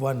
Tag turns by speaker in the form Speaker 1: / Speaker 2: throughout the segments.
Speaker 1: 1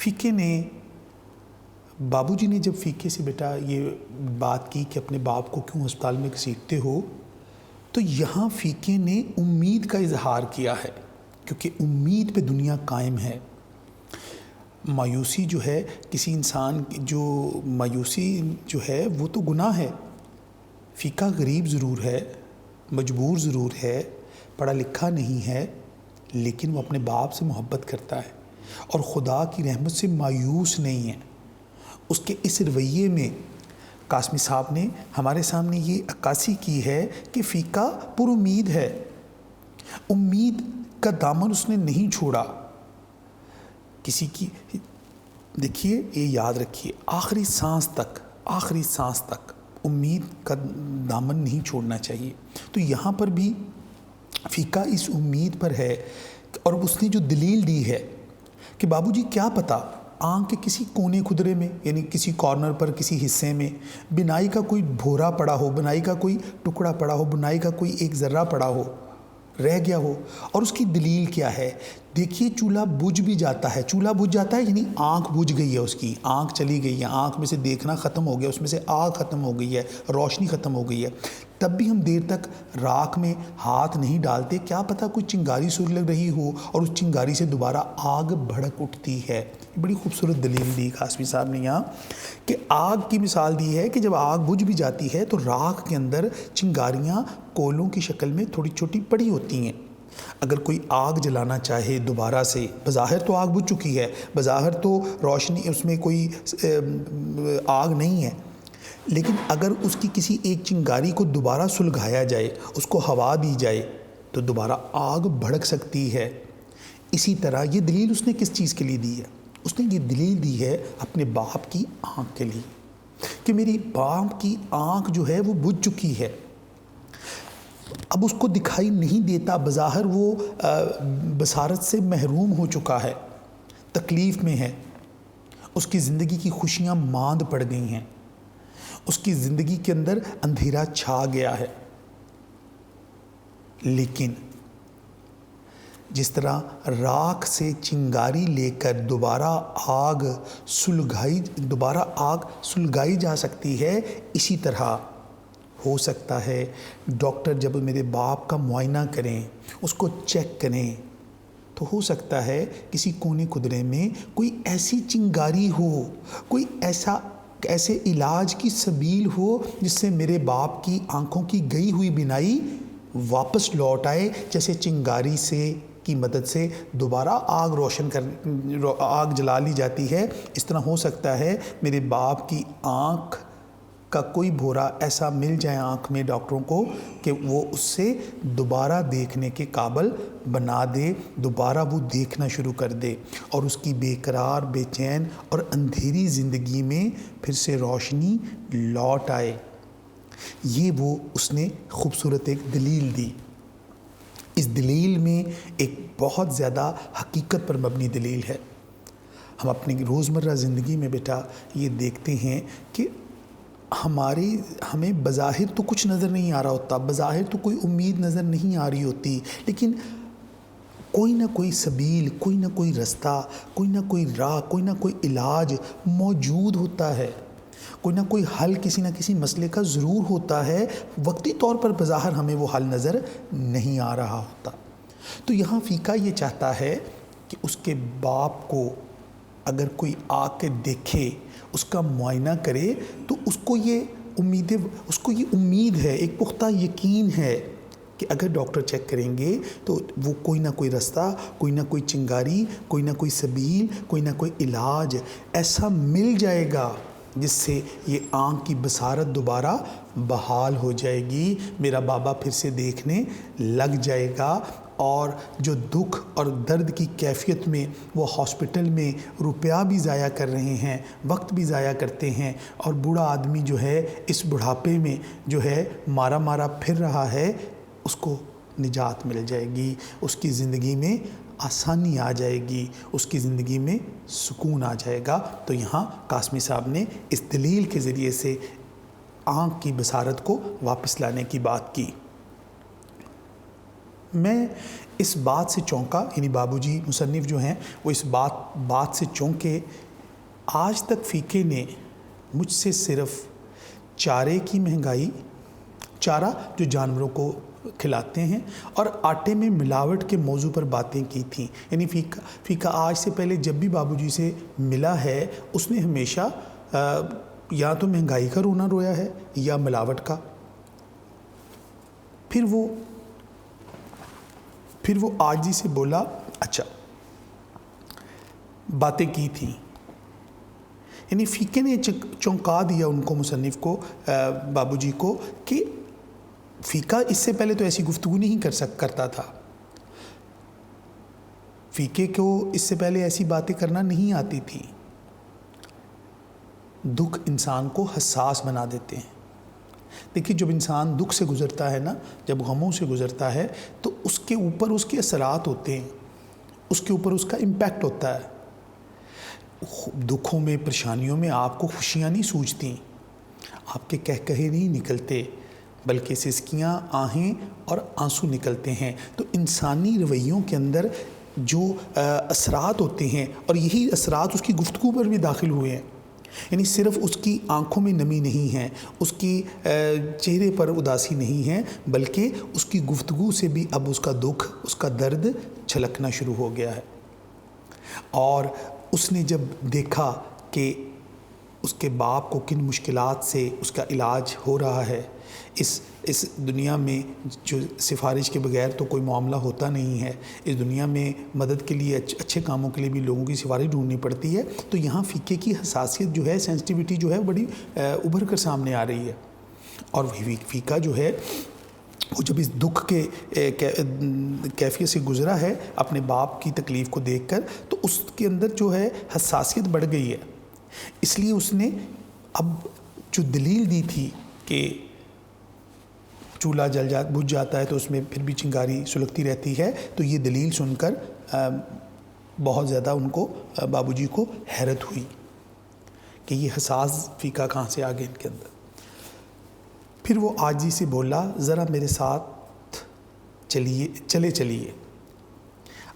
Speaker 1: فیقے نے بابو جی نے جب فیقے سے بیٹا یہ بات کی کہ اپنے باپ کو کیوں ہسپتال میں گھسیٹتے ہو، تو یہاں فیقے نے امید کا اظہار کیا ہے، کیونکہ امید پہ دنیا قائم ہے۔ مایوسی جو ہے کسی انسان جو مایوسی جو ہے وہ تو گناہ ہے۔ فیقہ غریب ضرور ہے، مجبور ضرور ہے، پڑھا لکھا نہیں ہے، لیکن وہ اپنے باپ سے محبت کرتا ہے اور خدا کی رحمت سے مایوس نہیں ہے۔ اس کے اس رویے میں قاسمی صاحب نے ہمارے سامنے یہ عکاسی کی ہے کہ فیقہ پر امید ہے، امید کا دامن اس نے نہیں چھوڑا کسی کی۔ دیکھیے، یہ یاد رکھیے، آخری سانس تک امید کا دامن نہیں چھوڑنا چاہیے۔ تو یہاں پر بھی فیقہ اس امید پر ہے، اور اس نے جو دلیل دی ہے کہ بابو جی کیا پتہ آنکھ کے کسی کونے خدرے میں، یعنی کسی کارنر پر، کسی حصے میں بنائی کا کوئی بھورا پڑا ہو، بنائی کا کوئی ٹکڑا پڑا ہو، بنائی کا کوئی ایک ذرہ پڑا ہو، رہ گیا ہو، اور اس کی دلیل کیا ہے؟ دیکھیے، چولہا بجھ بھی جاتا ہے، چولہا بجھ جاتا ہے یعنی آنکھ بجھ گئی ہے، اس کی آنکھ چلی گئی ہے، آنکھ میں سے دیکھنا ختم ہو گیا، اس میں سے آگ ختم ہو گئی ہے، روشنی ختم ہو گئی ہے، تب بھی ہم دیر تک راکھ میں ہاتھ نہیں ڈالتے، کیا پتہ کوئی چنگاری سر لگ رہی ہو اور اس چنگاری سے دوبارہ آگ بھڑک اٹھتی ہے۔ بڑی خوبصورت دلیل دی قاسمی صاحب نے یہاں، کہ آگ کی مثال دی ہے کہ جب آگ بجھ بھی جاتی ہے تو راکھ کے اندر چنگاریاں کولوں کی شکل میں تھوڑی چھوٹی پڑی ہوتی ہیں۔ اگر کوئی آگ جلانا چاہے دوبارہ سے، بظاہر تو آگ بجھ چکی ہے، بظاہر تو روشنی اس میں کوئی آگ نہیں ہے، لیکن اگر اس کی کسی ایک چنگاری کو دوبارہ سلگایا جائے، اس کو ہوا دی جائے، تو دوبارہ آگ بھڑک سکتی ہے۔ اسی طرح یہ دلیل اس نے کس چیز کے لیے دی ہے؟ اس نے یہ دلیل دی ہے اپنے باپ کی آنکھ کے لیے، کہ میری باپ کی آنکھ جو ہے وہ بجھ چکی ہے، اب اس کو دکھائی نہیں دیتا، بظاہر وہ بصارت سے محروم ہو چکا ہے، تکلیف میں ہے، اس کی زندگی کی خوشیاں ماند پڑ گئی ہیں، اس کی زندگی کے اندر اندھیرا چھا گیا ہے۔ لیکن جس طرح راکھ سے چنگاری لے کر دوبارہ آگ سلگائی جا سکتی ہے، اسی طرح ہو سکتا ہے ڈاکٹر جب میرے باپ کا معائنہ کریں، اس کو چیک کریں، تو ہو سکتا ہے کسی کونے خدرے میں کوئی ایسی چنگاری ہو، کوئی ایسے علاج کی سبیل ہو جس سے میرے باپ کی آنکھوں کی گئی ہوئی بینائی واپس لوٹ آئے، جیسے چنگاری کی مدد سے دوبارہ آگ جلا لی جاتی ہے۔ اس طرح ہو سکتا ہے میرے باپ کی آنکھ کا کوئی بھورا ایسا مل جائے آنکھ میں ڈاکٹروں کو کہ وہ اس سے دوبارہ دیکھنے کے قابل بنا دے، دوبارہ وہ دیکھنا شروع کر دے، اور اس کی بے قرار، بے چین اور اندھیری زندگی میں پھر سے روشنی لوٹ آئے۔ یہ وہ اس نے خوبصورت ایک دلیل دی۔ اس دلیل میں ایک بہت زیادہ حقیقت پر مبنی دلیل ہے۔ ہم اپنی روزمرہ زندگی میں بیٹا یہ دیکھتے ہیں کہ ہمیں بظاہر تو کچھ نظر نہیں آ رہا ہوتا، بظاہر تو کوئی امید نظر نہیں آ رہی ہوتی، لیکن کوئی نہ کوئی سبیل، کوئی نہ کوئی رستہ، کوئی نہ کوئی راہ، کوئی نہ کوئی علاج موجود ہوتا ہے، کوئی نہ کوئی حل کسی نہ کسی مسئلے کا ضرور ہوتا ہے، وقتی طور پر بظاہر ہمیں وہ حل نظر نہیں آ رہا ہوتا۔ تو یہاں فیقہ یہ چاہتا ہے کہ اس کے باپ کو اگر کوئی آ کے دیکھے، اس کا معائنہ کرے، تو اس کو یہ امید ہے، ایک پختہ یقین ہے کہ اگر ڈاکٹر چیک کریں گے تو وہ کوئی نہ کوئی رستہ، کوئی نہ کوئی چنگاری، کوئی نہ کوئی سبیل، کوئی نہ کوئی علاج ایسا مل جائے گا جس سے یہ آنکھ کی بصارت دوبارہ بحال ہو جائے گی، میرا بابا پھر سے دیکھنے لگ جائے گا، اور جو دکھ اور درد کی کیفیت میں وہ ہاسپٹل میں روپیہ بھی ضائع کر رہے ہیں، وقت بھی ضائع کرتے ہیں، اور بوڑھا آدمی جو ہے اس بڑھاپے میں جو ہے مارا پھر رہا ہے، اس کو نجات مل جائے گی، اس کی زندگی میں آسانی آ جائے گی، اس کی زندگی میں سکون آ جائے گا۔ تو یہاں قاسمی صاحب نے اس دلیل کے ذریعے سے آنکھ کی بصارت کو واپس لانے کی بات کی۔ میں اس بات سے چونکا، یعنی بابو جی مصنف جو ہیں وہ اس بات سے چونکے، آج تک فیقے نے مجھ سے صرف چارے کی مہنگائی، چارہ جو جانوروں کو کھلاتے ہیں، اور آٹے میں ملاوٹ کے موضوع پر باتیں کی تھیں. یعنی فیقہ آج سے پہلے جب بھی بابو جی سے ملا ہے، اس نے ہمیشہ یا تو مہنگائی کا رونا رویا ہے یا ملاوٹ کا. پھر وہ عاجزی سے بولا، اچھا باتیں کی تھیں. یعنی فیقے نے چونکا دیا ان کو، مصنف کو، بابو جی کو، کہ فیقہ اس سے پہلے تو ایسی گفتگو نہیں کرتا تھا. فیقے کو اس سے پہلے ایسی باتیں کرنا نہیں آتی تھی. دکھ انسان کو حساس بنا دیتے ہیں. دیکھیے جب انسان دکھ سے گزرتا ہے نا، جب غموں سے گزرتا ہے، تو اس کے اوپر اس کے اثرات ہوتے ہیں، اس کے اوپر اس کا امپیکٹ ہوتا ہے. دکھوں میں، پریشانیوں میں آپ کو خوشیاں نہیں سوچتی، آپ کے کہے نہیں نکلتے، بلکہ سسکیاں، آہیں اور آنسو نکلتے ہیں. تو انسانی رویوں کے اندر جو اثرات ہوتے ہیں، اور یہی اثرات اس کی گفتگو پر بھی داخل ہوئے ہیں. یعنی صرف اس کی آنکھوں میں نمی نہیں ہے، اس کی چہرے پر اداسی نہیں ہے، بلکہ اس کی گفتگو سے بھی اب اس کا دکھ، اس کا درد چھلکنا شروع ہو گیا ہے. اور اس نے جب دیکھا کہ اس کے باپ کو کن مشکلات سے اس کا علاج ہو رہا ہے، اس دنیا میں جو سفارش کے بغیر تو کوئی معاملہ ہوتا نہیں ہے، اس دنیا میں مدد کے لیے، اچھے کاموں کے لیے بھی لوگوں کی سفارش ڈھونڈنی پڑتی ہے. تو یہاں فیقے کی حساسیت جو ہے، سینسٹیوٹی جو ہے، بڑی ابھر کر سامنے آ رہی ہے. اور فیقہ جو ہے وہ جب اس دکھ کے کیفیت سے گزرا ہے اپنے باپ کی تکلیف کو دیکھ کر، تو اس کے اندر جو ہے حساسیت بڑھ گئی ہے. اس لیے اس نے اب جو دلیل دی تھی کہ چولہا بجھ جاتا ہے تو اس میں پھر بھی چنگاری سلگتی رہتی ہے، تو یہ دلیل سن کر بہت زیادہ ان کو، بابو جی کو حیرت ہوئی کہ یہ حساس فیقہ کہاں سے آ گئے ان کے اندر. پھر وہ عاجزی سے بولا، ذرا میرے ساتھ چلیے.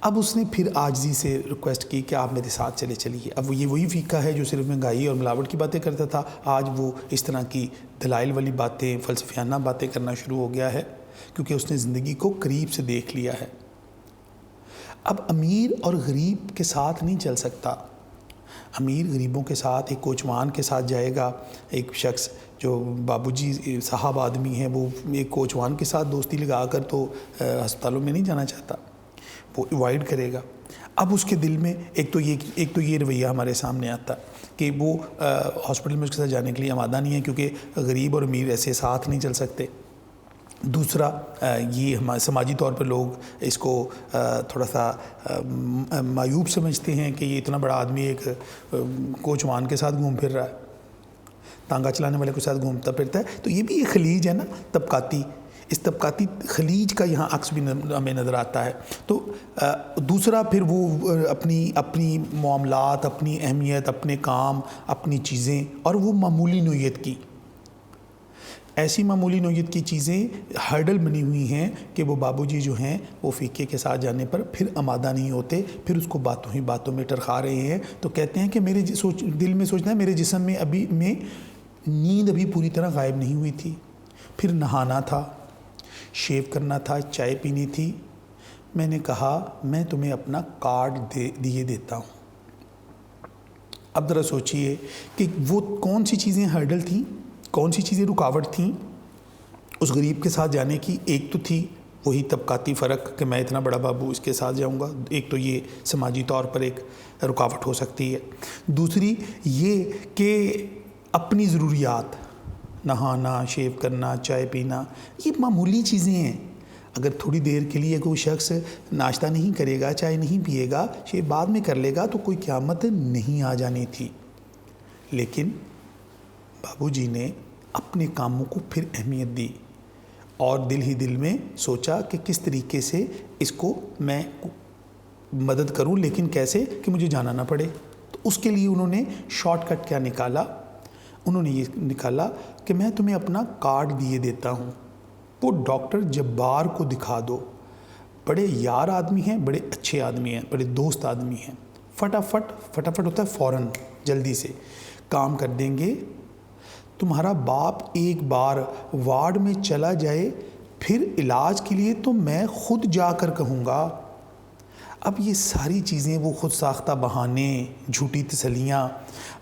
Speaker 1: اب اس نے پھر عاجزی سے ریکویسٹ کی کہ آپ میرے ساتھ چلیے. اب یہ وہی فیقہ ہے جو صرف مہنگائی اور ملاوٹ کی باتیں کرتا تھا. آج وہ اس طرح کی دلائل والی باتیں، فلسفیانہ باتیں کرنا شروع ہو گیا ہے، کیونکہ اس نے زندگی کو قریب سے دیکھ لیا ہے. اب امیر اور غریب کے ساتھ نہیں چل سکتا. امیر غریبوں کے ساتھ، ایک کوچوان کے ساتھ جائے گا. ایک شخص جو بابو جی صاحب آدمی ہیں، وہ ایک کوچوان کے ساتھ دوستی لگا کر تو ہسپتالوں میں نہیں جانا چاہتا، وہ ایوائڈ کرے گا. اب اس کے دل میں ایک تو یہ رویہ ہمارے سامنے آتا کہ وہ ہاسپٹل میں اس کے ساتھ جانے کے لیے آمادہ نہیں ہے، کیونکہ غریب اور امیر ایسے ساتھ نہیں چل سکتے. دوسرا، یہ ہمارے سماجی طور پر لوگ اس کو تھوڑا سا معیوب سمجھتے ہیں کہ یہ اتنا بڑا آدمی ایک کوچوان کے ساتھ گھوم پھر رہا ہے، تانگا چلانے والے کے ساتھ گھومتا پھرتا ہے. تو یہ بھی ایک خلیج ہے نا، طبقاتی. اس طبقاتی خلیج کا یہاں عکس بھی ہمیں نظر آتا ہے. تو دوسرا، پھر وہ اپنی معاملات، اپنی اہمیت، اپنے کام، اپنی چیزیں، اور وہ معمولی نوعیت کی، ایسی معمولی نوعیت کی چیزیں ہرڈل بنی ہوئی ہیں کہ وہ بابو جی جو ہیں وہ فیقے کے ساتھ جانے پر پھر آمادہ نہیں ہوتے. پھر اس کو باتوں میں ٹرخا رہے ہیں. تو کہتے ہیں کہ میرے دل میں سوچنا ہے، میرے جسم میں نیند ابھی پوری طرح غائب نہیں ہوئی تھی. پھر نہانا تھا، شیو کرنا تھا، چائے پینی تھی. میں نے کہا میں تمہیں اپنا کارڈ دیے دیتا ہوں. اب ذرا سوچئے کہ وہ کون سی چیزیں ہرڈل تھیں، کون سی چیزیں رکاوٹ تھیں اس غریب کے ساتھ جانے کی. ایک تو تھی وہی طبقاتی فرق کہ میں اتنا بڑا بابو اس کے ساتھ جاؤں گا. ایک تو یہ سماجی طور پر ایک رکاوٹ ہو سکتی ہے. دوسری یہ کہ اپنی ضروریات، نہانا، شیو کرنا، چائے پینا، یہ معمولی چیزیں ہیں. اگر تھوڑی دیر کے لیے کوئی شخص ناشتہ نہیں کرے گا، چائے نہیں پیے گا، شیو بعد میں کر لے گا، تو کوئی قیامت نہیں آ جانی تھی. لیکن بابو جی نے اپنے کاموں کو پھر اہمیت دی اور دل ہی دل میں سوچا کہ کس طریقے سے اس کو میں مدد کروں، لیکن کیسے کہ مجھے جانا نہ پڑے. تو اس کے لیے انہوں نے شارٹ کٹ کیا نکالا؟ انہوں نے یہ نکالا کہ میں تمہیں اپنا کارڈ دیے دیتا ہوں، وہ ڈاکٹر جبار کو دکھا دو. بڑے یار آدمی ہیں، بڑے اچھے آدمی ہیں، بڑے دوست آدمی ہیں، فٹافٹ ہوتا ہے فوراً جلدی سے کام کر دیں گے۔ تمہارا باپ ایک بار وارڈ میں چلا جائے پھر علاج کے لیے تو میں خود جا کر کہوں گا۔ اب یہ ساری چیزیں، وہ خود ساختہ بہانے، جھوٹی تسلیاں،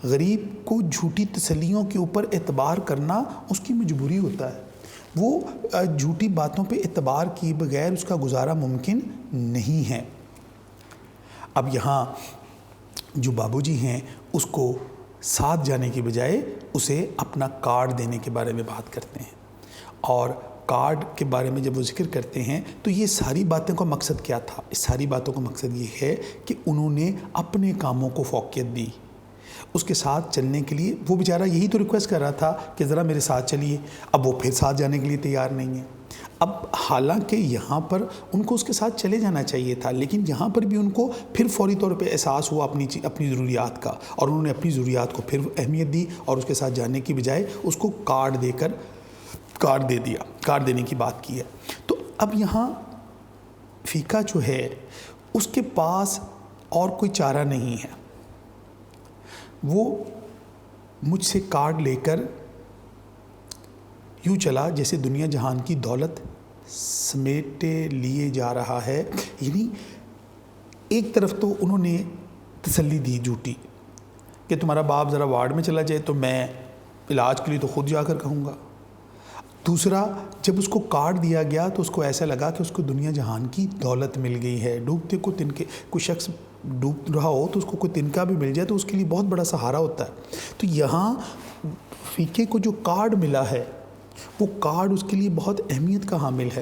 Speaker 1: غریب کو جھوٹی تسلیوں کے اوپر اعتبار کرنا اس کی مجبوری ہوتا ہے۔ وہ جھوٹی باتوں پہ اعتبار کیے بغیر اس کا گزارا ممکن نہیں ہے۔ اب یہاں جو بابو جی ہیں اس کو ساتھ جانے کی بجائے اسے اپنا کارڈ دینے کے بارے میں بات کرتے ہیں، اور کارڈ کے بارے میں جب وہ ذکر کرتے ہیں تو یہ ساری باتوں کا مقصد کیا تھا؟ اس ساری باتوں کا مقصد یہ ہے کہ انہوں نے اپنے کاموں کو فوقیت دی، اس کے ساتھ چلنے کے لیے۔ وہ بیچارہ یہی تو ریکویسٹ کر رہا تھا کہ ذرا میرے ساتھ چلیے، اب وہ پھر ساتھ جانے کے لیے تیار نہیں ہے۔ اب حالانکہ یہاں پر ان کو اس کے ساتھ چلے جانا چاہیے تھا، لیکن یہاں پر بھی ان کو پھر فوری طور پہ احساس ہوا اپنی ضروریات کا، اور انہوں نے اپنی ضروریات کو پھر اہمیت دی اور اس کے ساتھ جانے کی بجائے اس کو کارڈ دے دیا، کارڈ دینے کی بات کی ہے۔ تو اب یہاں فیکا جو ہے اس کے پاس اور کوئی چارہ نہیں ہے، وہ مجھ سے کارڈ لے کر یوں چلا جیسے دنیا جہان کی دولت سمیٹے لیے جا رہا ہے۔ یعنی ایک طرف تو انہوں نے تسلی دی جھوٹی کہ تمہارا باپ ذرا وارڈ میں چلا جائے تو میں علاج کے لیے تو خود جا کر کہوں گا۔ دوسرا، جب اس کو کارڈ دیا گیا تو اس کو ایسا لگا کہ اس کو دنیا جہان کی دولت مل گئی ہے۔ ڈوبتے کو تنکے، کوئی شخص ڈوب رہا ہو تو اس کو کوئی تنکا بھی مل جائے تو اس کے لیے بہت بڑا سہارا ہوتا ہے۔ تو یہاں فیکے کو جو کارڈ ملا ہے وہ کارڈ اس کے لیے بہت اہمیت کا حامل ہے۔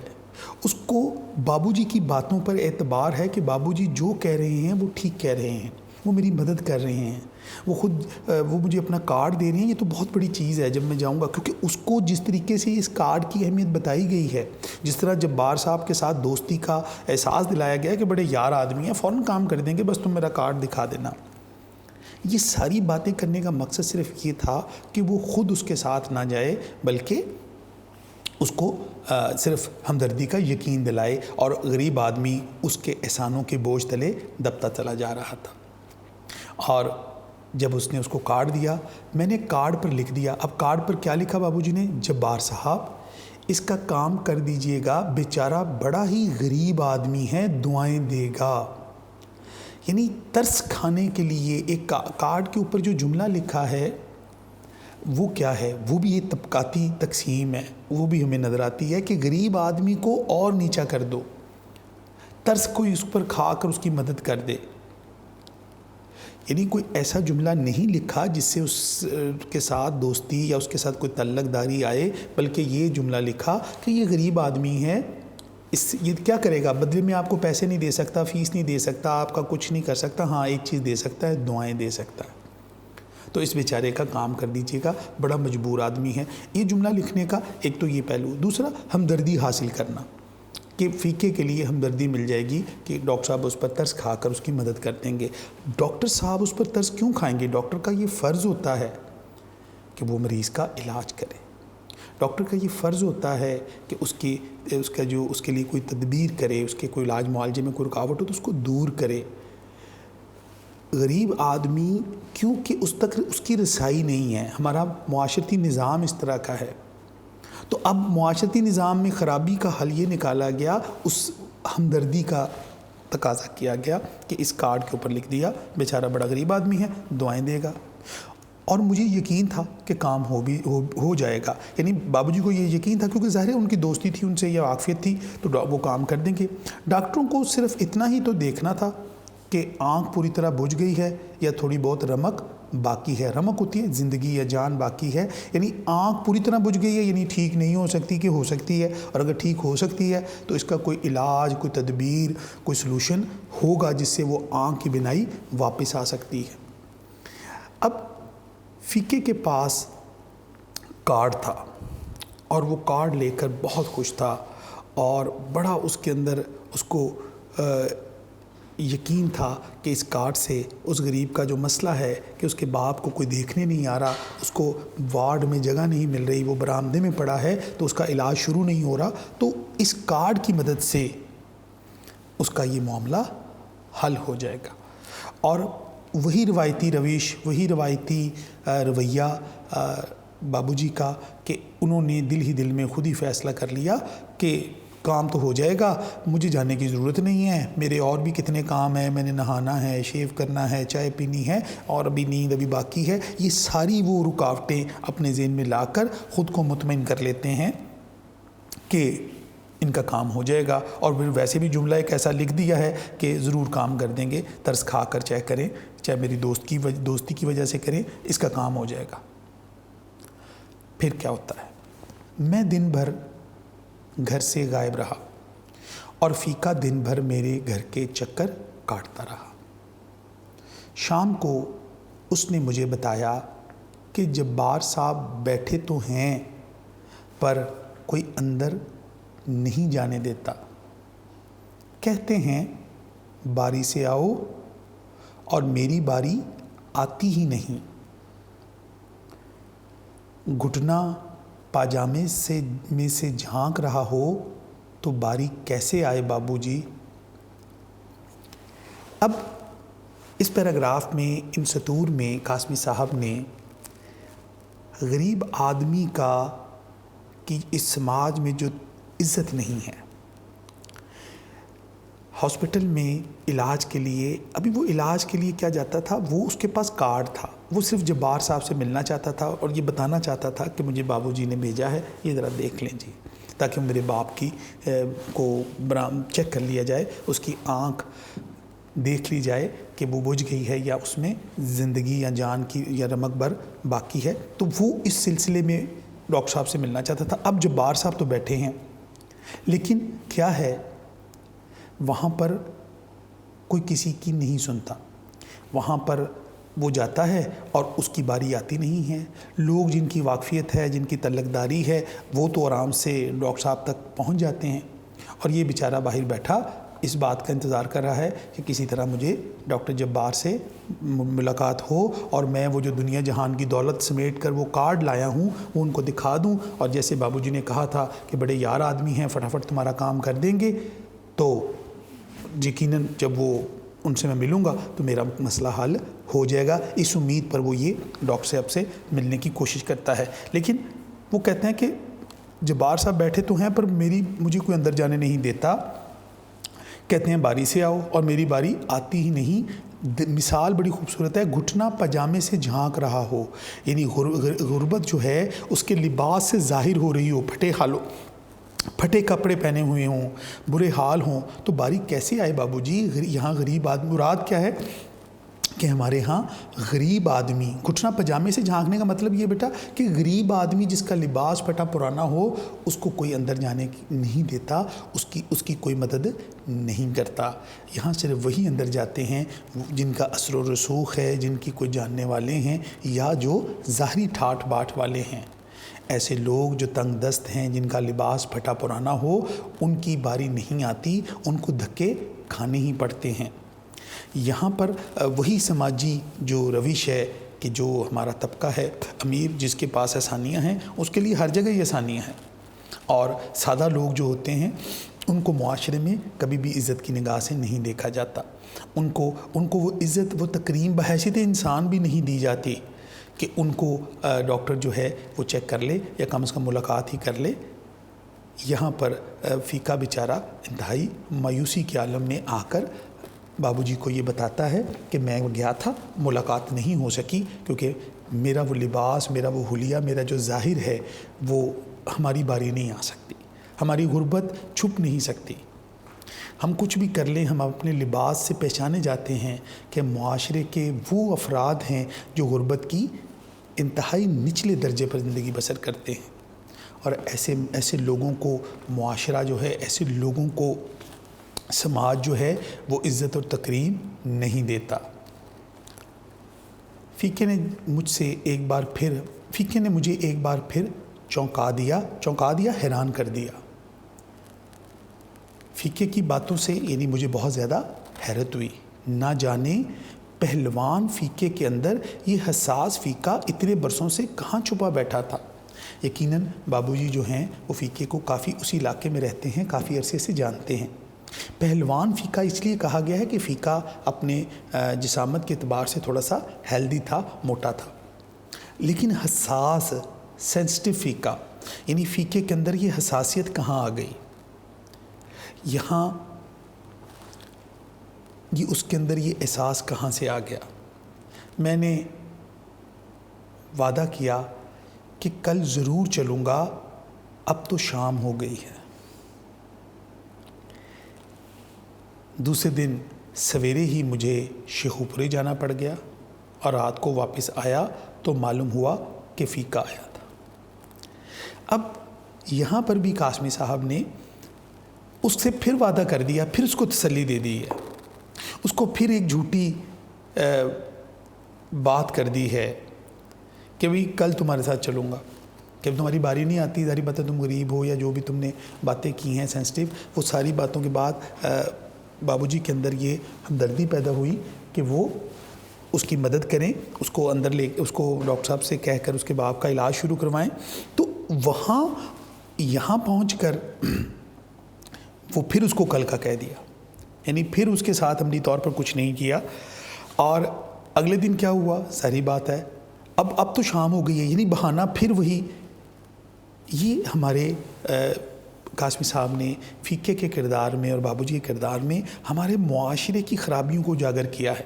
Speaker 1: اس کو بابو جی کی باتوں پر اعتبار ہے کہ بابو جی جو کہہ رہے ہیں وہ ٹھیک کہہ رہے ہیں، وہ میری مدد کر رہے ہیں، وہ مجھے اپنا کارڈ دے رہے ہیں، یہ تو بہت بڑی چیز ہے جب میں جاؤں گا۔ کیونکہ اس کو جس طریقے سے اس کارڈ کی اہمیت بتائی گئی ہے، جس طرح جبار صاحب کے ساتھ دوستی کا احساس دلایا گیا کہ بڑے یار آدمی ہیں، فوراً کام کر دیں گے، بس تم میرا کارڈ دکھا دینا۔ یہ ساری باتیں کرنے کا مقصد صرف یہ تھا کہ وہ خود اس کے ساتھ نہ جائے بلکہ اس کو صرف ہمدردی کا یقین دلائے، اور غریب آدمی اس کے احسانوں کے بوجھ تلے دبتا چلا جا رہا تھا۔ اور جب اس نے اس کو کارڈ دیا، میں نے کارڈ پر لکھ دیا۔ اب کارڈ پر کیا لکھا بابو جی نے؟ جبار صاحب اس کا کام کر دیجئے گا، بیچارہ بڑا ہی غریب آدمی ہے، دعائیں دے گا۔ یعنی ترس کھانے کے لیے ایک کارڈ کے اوپر جو جملہ لکھا ہے وہ کیا ہے؟ وہ بھی یہ طبقاتی تقسیم ہے، وہ بھی ہمیں نظر آتی ہے کہ غریب آدمی کو اور نیچا کر دو، ترس کوئی اس پر کھا کر اس کی مدد کر دے۔ یعنی کوئی ایسا جملہ نہیں لکھا جس سے اس کے ساتھ دوستی یا اس کے ساتھ کوئی تعلق داری آئے، بلکہ یہ جملہ لکھا کہ یہ غریب آدمی ہے، یہ کیا کرے گا؟ بدلے میں آپ کو پیسے نہیں دے سکتا، فیس نہیں دے سکتا، آپ کا کچھ نہیں کر سکتا، ہاں ایک چیز دے سکتا ہے، دعائیں دے سکتا ہے۔ تو اس بیچارے کا کام کر دیجیے گا، بڑا مجبور آدمی ہے۔ یہ جملہ لکھنے کا ایک تو یہ پہلو۔ دوسرا، ہمدردی حاصل کرنا کہ فیکے کے لیے ہمدردی مل جائے گی کہ ڈاکٹر صاحب اس پر ترس کھا کر اس کی مدد کر دیں گے۔ ڈاکٹر صاحب اس پر ترس کیوں کھائیں گے؟ ڈاکٹر کا یہ فرض ہوتا ہے کہ وہ مریض کا علاج کرے۔ ڈاکٹر کا یہ فرض ہوتا ہے کہ اس کے لیے کوئی تدبیر کرے، اس کے کوئی علاج معالجے میں کوئی رکاوٹ ہو تو اس کو دور کرے۔ غریب آدمی کیونکہ اس تک اس کی رسائی نہیں ہے، ہمارا معاشرتی نظام اس طرح کا ہے، تو اب معاشرتی نظام میں خرابی کا حل یہ نکالا گیا، اس ہمدردی کا تقاضا کیا گیا کہ اس کارڈ کے اوپر لکھ دیا بیچارہ بڑا غریب آدمی ہے، دعائیں دے گا۔ اور مجھے یقین تھا کہ کام ہو جائے گا، یعنی بابو جی کو یہ یقین تھا کیونکہ ظاہر ہے ان کی دوستی تھی، ان سے یہ واقفیت تھی، تو وہ کام کر دیں گے۔ ڈاکٹروں کو صرف اتنا ہی تو دیکھنا تھا کہ آنکھ پوری طرح بجھ گئی ہے یا تھوڑی بہت رمق باقی ہے۔ رمق ہوتی ہے زندگی یا جان باقی ہے، یعنی آنکھ پوری طرح بجھ گئی ہے، یعنی ٹھیک نہیں ہو سکتی کہ ہو سکتی ہے، اور اگر ٹھیک ہو سکتی ہے تو اس کا کوئی علاج، کوئی تدبیر، کوئی سلوشن ہوگا جس سے وہ آنکھ کی بینائی واپس آ سکتی ہے۔ اب فیکے کے پاس کارڈ تھا اور وہ کارڈ لے کر بہت خوش تھا، اور بڑا اس کے اندر اس کو یقین تھا کہ اس کارڈ سے اس غریب کا جو مسئلہ ہے کہ اس کے باپ کو کوئی دیکھنے نہیں آ رہا، اس کو وارڈ میں جگہ نہیں مل رہی، وہ برآمدے میں پڑا ہے، تو اس کا علاج شروع نہیں ہو رہا، تو اس کارڈ کی مدد سے اس کا یہ معاملہ حل ہو جائے گا۔ اور وہی روایتی رویش، وہی روایتی رویہ بابو جی کا کہ انہوں نے دل ہی دل میں خود ہی فیصلہ کر لیا کہ کام تو ہو جائے گا، مجھے جانے کی ضرورت نہیں ہے، میرے اور بھی کتنے کام ہیں، میں نے نہانا ہے، شیو کرنا ہے، چائے پینی ہے، اور ابھی نیند ابھی باقی ہے۔ یہ ساری وہ رکاوٹیں اپنے ذہن میں لا کر خود کو مطمئن کر لیتے ہیں کہ ان کا کام ہو جائے گا، اور پھر ویسے بھی جملہ ایک ایسا لکھ دیا ہے کہ ضرور کام کر دیں گے، ترس کھا کر چاہے کریں، چاہے میری دوستی کی وجہ سے کریں، اس کا کام ہو جائے گا۔ پھر کیا ہوتا ہے؟ میں دن بھر گھر سے غائب رہا اور فیکا دن بھر میرے گھر کے چکر کاٹتا رہا۔ شام کو اس نے مجھے بتایا کہ جبار صاحب بیٹھے تو ہیں پر کوئی اندر نہیں جانے دیتا، کہتے ہیں باری سے آؤ، اور میری باری آتی ہی نہیں۔ گھٹنا پاجامے میں سے جھانک رہا ہو تو باری کیسے آئے بابو جی؟ اب اس پیراگراف میں، ان سطور میں قاسمی صاحب نے غریب آدمی کی اس سماج میں جو عزت نہیں ہے، ہاسپٹل میں علاج کے لیے، ابھی وہ علاج کے لیے کیا جاتا تھا، وہ اس کے پاس کارڈ تھا، وہ صرف جبار صاحب سے ملنا چاہتا تھا اور یہ بتانا چاہتا تھا کہ مجھے بابو جی نے بھیجا ہے، یہ ذرا دیکھ لیں جی، تاکہ میرے باپ کی کو چیک کر لیا جائے، اس کی آنکھ دیکھ لی جائے کہ وہ بجھ گئی ہے یا اس میں زندگی یا جان کی یا رمق بھر باقی ہے۔ تو وہ اس سلسلے میں ڈاکٹر صاحب سے ملنا چاہتا تھا۔ اب جبار صاحب تو بیٹھے ہیں، لیکن کیا ہے، وہاں پر کوئی کسی کی نہیں سنتا، وہاں پر وہ جاتا ہے اور اس کی باری آتی نہیں ہے۔ لوگ جن کی واقفیت ہے، جن کی تعلقداری ہے، وہ تو آرام سے ڈاکٹر صاحب تک پہنچ جاتے ہیں، اور یہ بیچارہ باہر بیٹھا اس بات کا انتظار کر رہا ہے کہ کسی طرح مجھے ڈاکٹر جبار سے ملاقات ہو اور میں وہ جو دنیا جہان کی دولت سمیٹ کر وہ کارڈ لایا ہوں وہ ان کو دکھا دوں، اور جیسے بابو جی نے کہا تھا کہ بڑے یار آدمی ہیں، فٹافٹ تمہارا کام کر دیں گے، تو یقیناً جب وہ ان سے میں ملوں گا تو میرا مسئلہ حل ہو جائے گا۔ اس امید پر وہ یہ ڈاکٹر صاحب سے ملنے کی کوشش کرتا ہے، لیکن وہ کہتے ہیں کہ جبار صاحب بیٹھے تو ہیں پر مجھے کوئی اندر جانے نہیں دیتا، کہتے ہیں باری سے آؤ، اور میری باری آتی ہی نہیں۔ مثال بڑی خوبصورت ہے، گھٹنا پاجامے سے جھانک رہا ہو، یعنی غربت جو ہے اس کے لباس سے ظاہر ہو رہی ہو، پھٹے کپڑے پہنے ہوئے ہوں، برے حال ہوں، تو باری کیسے آئے بابو جی؟ یہاں غریب آدمی مراد کیا ہے کہ ہمارے ہاں غریب آدمی، گھٹنا پاجامے سے جھانکنے کا مطلب یہ بیٹا کہ غریب آدمی جس کا لباس پھٹا پرانا ہو، اس کو کوئی اندر جانے نہیں دیتا، اس کی کوئی مدد نہیں کرتا۔ یہاں صرف وہی اندر جاتے ہیں جن کا اثر و رسوخ ہے، جن کی کوئی جاننے والے ہیں، یا جو ظاہری ٹھاٹ باٹ والے ہیں۔ ایسے لوگ جو تنگ دست ہیں، جن کا لباس پھٹا پرانا ہو، ان کی باری نہیں آتی، ان کو دھکے کھانے ہی پڑتے ہیں۔ یہاں پر وہی سماجی جو روش ہے کہ جو ہمارا طبقہ ہے امیر، جس کے پاس آسانیاں ہیں، اس کے لیے ہر جگہ یہ آسانیاں ہیں، اور سادہ لوگ جو ہوتے ہیں ان کو معاشرے میں کبھی بھی عزت کی نگاہ سے نہیں دیکھا جاتا، ان کو وہ عزت، وہ تکریم بحیثیت انسان بھی نہیں دی جاتی کہ ان کو ڈاکٹر جو ہے وہ چیک کر لے یا کم از کم ملاقات ہی کر لے۔ یہاں پر فیکا بیچارہ انتہائی مایوسی کے عالم میں آ کر بابو جی کو یہ بتاتا ہے کہ میں گیا تھا، ملاقات نہیں ہو سکی، کیونکہ میرا وہ لباس، میرا وہ حلیہ، میرا جو ظاہر ہے وہ ہماری باری نہیں آ سکتی، ہماری غربت چھپ نہیں سکتی، ہم کچھ بھی کر لیں ہم اپنے لباس سے پہچانے جاتے ہیں کہ معاشرے کے وہ افراد ہیں جو غربت کی انتہائی نچلے درجے پر زندگی بسر کرتے ہیں، اور ایسے لوگوں کو معاشرہ جو ہے، ایسے لوگوں کو سماج جو ہے وہ عزت اور تکریم نہیں دیتا۔ فیکے نے مجھے ایک بار پھر چونکا دیا، حیران کر دیا۔ فیکے کی باتوں سے یعنی مجھے بہت زیادہ حیرت ہوئی، نہ جانے پہلوان فیکے کے اندر یہ حساس فیکا اتنے برسوں سے کہاں چھپا بیٹھا تھا۔ یقیناً بابو جی جو ہیں وہ فیکے کو کافی اسی علاقے میں رہتے ہیں، کافی عرصے سے جانتے ہیں، پہلوان فیکا اس لیے کہا گیا ہے کہ فیکا اپنے جسامت کے اعتبار سے تھوڑا سا ہیلدی تھا، موٹا تھا، لیکن حساس سینسٹیو فیکا، یعنی فیکے کے اندر یہ حساسیت کہاں آ گئی؟ یہاں یہ اس کے اندر یہ احساس کہاں سے آ گیا؟ میں نے وعدہ کیا کہ کل ضرور چلوں گا، اب تو شام ہو گئی ہے۔ دوسرے دن سویرے ہی مجھے شیخو پورے جانا پڑ گیا اور رات کو واپس آیا تو معلوم ہوا کہ فیکا آیا تھا۔ اب یہاں پر بھی قاسمی صاحب نے اس سے پھر وعدہ کر دیا، پھر اس کو تسلی دے دی ہے، اس کو پھر ایک جھوٹی بات کر دی ہے کہ بھئی کل تمہارے ساتھ چلوں گا، کہ تمہاری باری نہیں آتی، ظاہری بات ہے تم غریب ہو یا جو بھی تم نے باتیں کی ہیں سینسٹیو، وہ ساری باتوں کے بعد بابو جی کے اندر یہ ہمدردی پیدا ہوئی کہ وہ اس کی مدد کریں، اس کو اندر لے اس کو ڈاکٹر صاحب سے کہہ کر اس کے باپ کا علاج شروع کروائیں۔ تو وہاں یہاں پہنچ کر وہ پھر اس کو کل کا کہہ دیا، یعنی پھر اس کے ساتھ عملی طور پر کچھ نہیں کیا۔ اور اگلے دن کیا ہوا؟ ظاہری بات ہے اب تو شام ہو گئی ہے، یعنی بہانہ پھر وہی۔ یہ ہمارے قاسمی صاحب نے فیکے کے کردار میں اور بابو جی کے کردار میں ہمارے معاشرے کی خرابیوں کو اجاگر کیا ہے۔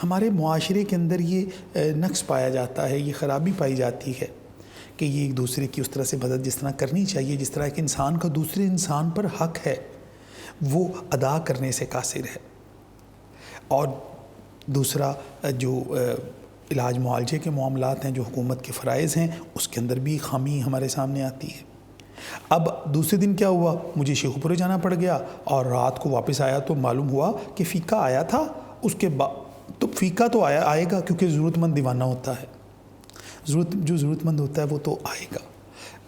Speaker 1: ہمارے معاشرے کے اندر یہ نقص پایا جاتا ہے، یہ خرابی پائی جاتی ہے کہ یہ ایک دوسرے کی اس طرح سے مدد جس طرح کرنی چاہیے، جس طرح ایک انسان کا دوسرے انسان پر حق ہے وہ ادا کرنے سے قاصر ہے۔ اور دوسرا جو علاج معالجے کے معاملات ہیں، جو حکومت کے فرائض ہیں، اس کے اندر بھی خامی ہمارے سامنے آتی ہے۔ اب دوسرے دن کیا ہوا؟ مجھے شیخو پورے جانا پڑ گیا اور رات کو واپس آیا تو معلوم ہوا کہ فیکا آیا تھا۔ اس کے بعد تو فیکا تو آئے گا کیونکہ ضرورت مند دیوانہ ہوتا ہے، جو ضرورت مند ہوتا ہے وہ تو آئے گا۔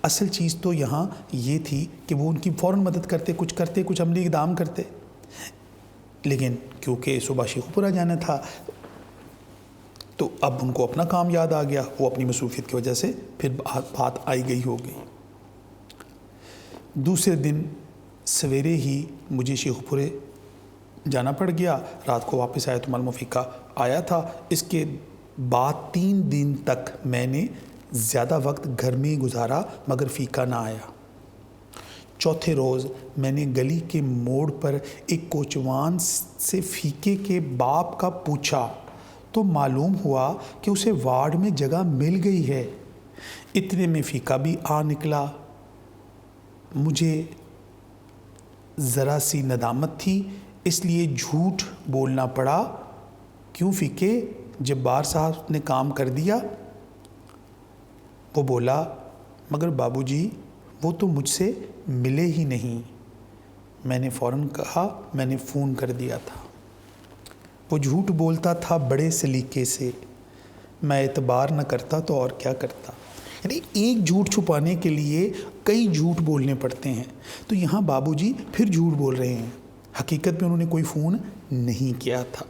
Speaker 1: اصل چیز تو یہاں یہ تھی کہ وہ ان کی فوراً مدد کرتے، کچھ عملی اقدام کرتے، لیکن کیونکہ صبح شیخو پورہ جانا تھا تو اب ان کو اپنا کام یاد آ گیا، وہ اپنی مصروفیت کی وجہ سے پھر بات آئی گئی ہو گئی۔ دوسرے دن سویرے ہی مجھے شیخو پورے جانا پڑ گیا، رات کو واپس آیا تو معلوم فیکا آیا تھا۔ اس کے بعد 3 دن تک میں نے زیادہ وقت گھر میں گزارا مگر فیکا نہ آیا۔ چوتھے روز میں نے گلی کے موڑ پر ایک کوچوان سے فیکے کے باپ کا پوچھا تو معلوم ہوا کہ اسے وارڈ میں جگہ مل گئی ہے۔ اتنے میں فیکا بھی آ نکلا۔ مجھے ذرا سی ندامت تھی، اس لیے جھوٹ بولنا پڑا۔ کیوں فیکے؟ جبار صاحب نے کام کر دیا؟ وہ بولا مگر بابو جی وہ تو مجھ سے ملے ہی نہیں۔ میں نے فوراً کہا میں نے فون کر دیا تھا۔ وہ جھوٹ بولتا تھا بڑے سلیقے سے، میں اعتبار نہ کرتا تو اور کیا کرتا۔ یعنی ایک جھوٹ چھپانے کے لیے کئی جھوٹ بولنے پڑتے ہیں، تو یہاں بابو جی پھر جھوٹ بول رہے ہیں۔ حقیقت میں انہوں نے کوئی فون نہیں کیا تھا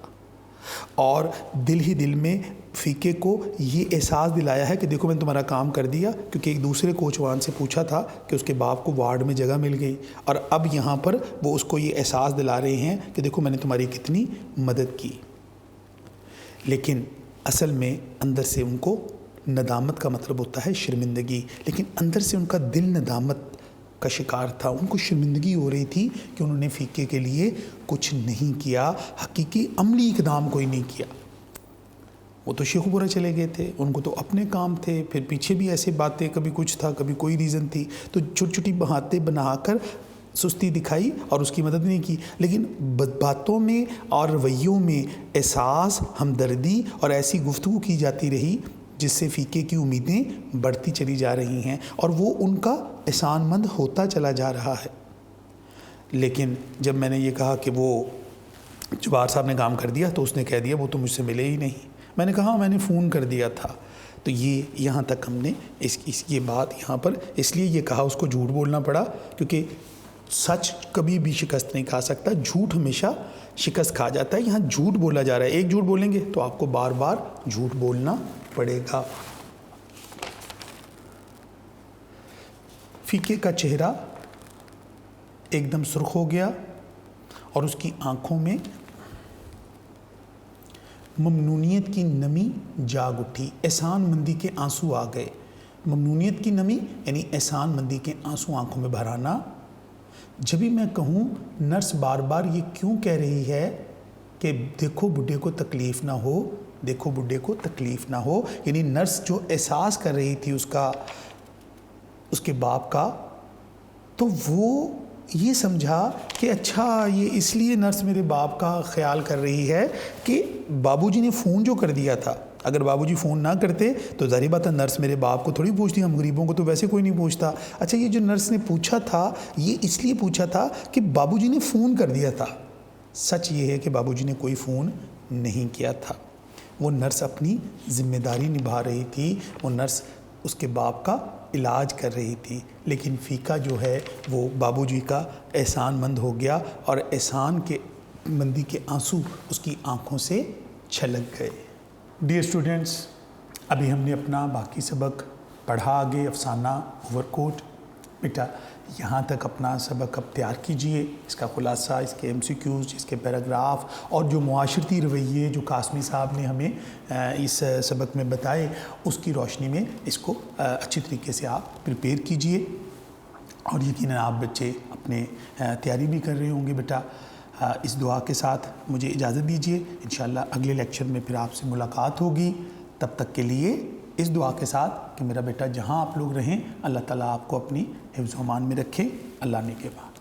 Speaker 1: اور دل ہی دل میں فیکے کو یہ احساس دلایا ہے کہ دیکھو میں نے تمہارا کام کر دیا، کیونکہ ایک دوسرے کوچوان سے پوچھا تھا کہ اس کے باپ کو وارڈ میں جگہ مل گئی، اور اب یہاں پر وہ اس کو یہ احساس دلا رہے ہیں کہ دیکھو میں نے تمہاری کتنی مدد کی۔ لیکن اصل میں اندر سے ان کو ندامت کا مطلب ہوتا ہے شرمندگی، لیکن اندر سے ان کا دل ندامت کا شکار تھا۔ ان کو شرمندگی ہو رہی تھی کہ انہوں نے فیکے کے لیے کچھ نہیں کیا، حقیقی عملی اقدام کوئی نہیں کیا۔ وہ تو شیخو پورہ چلے گئے تھے، ان کو تو اپنے کام تھے، پھر پیچھے بھی ایسے باتیں، کبھی کچھ تھا کبھی کوئی ریزن تھی، تو چھوٹی چھوٹی باتیں بنا کر سستی دکھائی اور اس کی مدد نہیں کی۔ لیکن باتوں میں اور رویوں میں احساس، ہمدردی اور ایسی گفتگو کی جاتی رہی جس سے فیکے کی امیدیں بڑھتی چلی جا رہی ہیں اور وہ ان کا احسان مند ہوتا چلا جا رہا ہے۔ لیکن جب میں نے یہ کہا کہ وہ جبار صاحب نے کام کر دیا تو اس نے کہہ دیا وہ تو مجھ سے ملے ہی نہیں۔ میں نے کہا میں نے فون کر دیا تھا۔ تو یہ یہاں تک ہم نے یہ بات یہاں پر اس لیے یہ کہا، اس کو جھوٹ بولنا پڑا کیونکہ سچ کبھی بھی شکست نہیں کھا سکتا، جھوٹ ہمیشہ شکست کھا جاتا ہے۔ یہاں جھوٹ بولا جا رہا ہے، ایک جھوٹ بولیں گے تو آپ کو بار بار جھوٹ بولنا پڑے گا۔ فیکے کا چہرہ ایک دم سرخ ہو گیا اور اس کی آنکھوں میں ممنونیت کی نمی جاگ اٹھی، احسان مندی کے آنسو آ گئے۔ ممنونیت کی نمی یعنی احسان مندی کے آنسو آنکھوں میں بھر آنا۔ جبھی میں کہوں نرس بار بار یہ کیوں کہہ رہی ہے کہ دیکھو بڈھے کو تکلیف نہ ہو، دیکھو بڈھے کو تکلیف نہ ہو، یعنی نرس جو احساس کر رہی تھی اس کے باپ کا، تو وہ یہ سمجھا کہ اچھا یہ اس لیے نرس میرے باپ کا خیال کر رہی ہے کہ بابو جی نے فون جو کر دیا تھا، اگر بابو جی فون نہ کرتے تو ظاہر بات ہے نرس میرے باپ کو تھوڑی پوچھتی، ہم غریبوں کو تو ویسے کوئی نہیں پوچھتا۔ اچھا یہ جو نرس نے پوچھا تھا یہ اس لیے پوچھا تھا کہ بابو جی نے فون کر دیا تھا۔ سچ یہ ہے کہ بابو جی نے کوئی فون نہیں کیا تھا، وہ نرس اپنی ذمہ داری نبھا رہی تھی، وہ نرس اس کے باپ کا علاج کر رہی تھی، لیکن فیقہ جو ہے وہ بابو جی کا احسان مند ہو گیا اور احسان کے مندی کے آنسو اس کی آنکھوں سے چھلک گئے۔ ڈیئر اسٹوڈنٹس، ابھی ہم نے اپنا باقی سبق پڑھا آگے، افسانہ اوور کوٹ۔ بیٹا یہاں تک اپنا سبق اب تیار کیجئے، اس کا خلاصہ، اس کے MCQs، اس کے پیراگراف اور جو معاشرتی رویے جو قاسمی صاحب نے ہمیں اس سبق میں بتائے، اس کی روشنی میں اس کو اچھی طریقے سے آپ پریپیئر کیجئے، اور یقیناً آپ بچے اپنے تیاری بھی کر رہے ہوں گے۔ بیٹا اس دعا کے ساتھ مجھے اجازت دیجئے، انشاءاللہ اگلے لیکچر میں پھر آپ سے ملاقات ہوگی۔ تب تک کے لیے اس دعا کے ساتھ کہ میرا بیٹا جہاں آپ لوگ رہیں اللہ تعالیٰ آپ کو اپنی حفظ و امان میں رکھے۔ اللہ نے کے بعد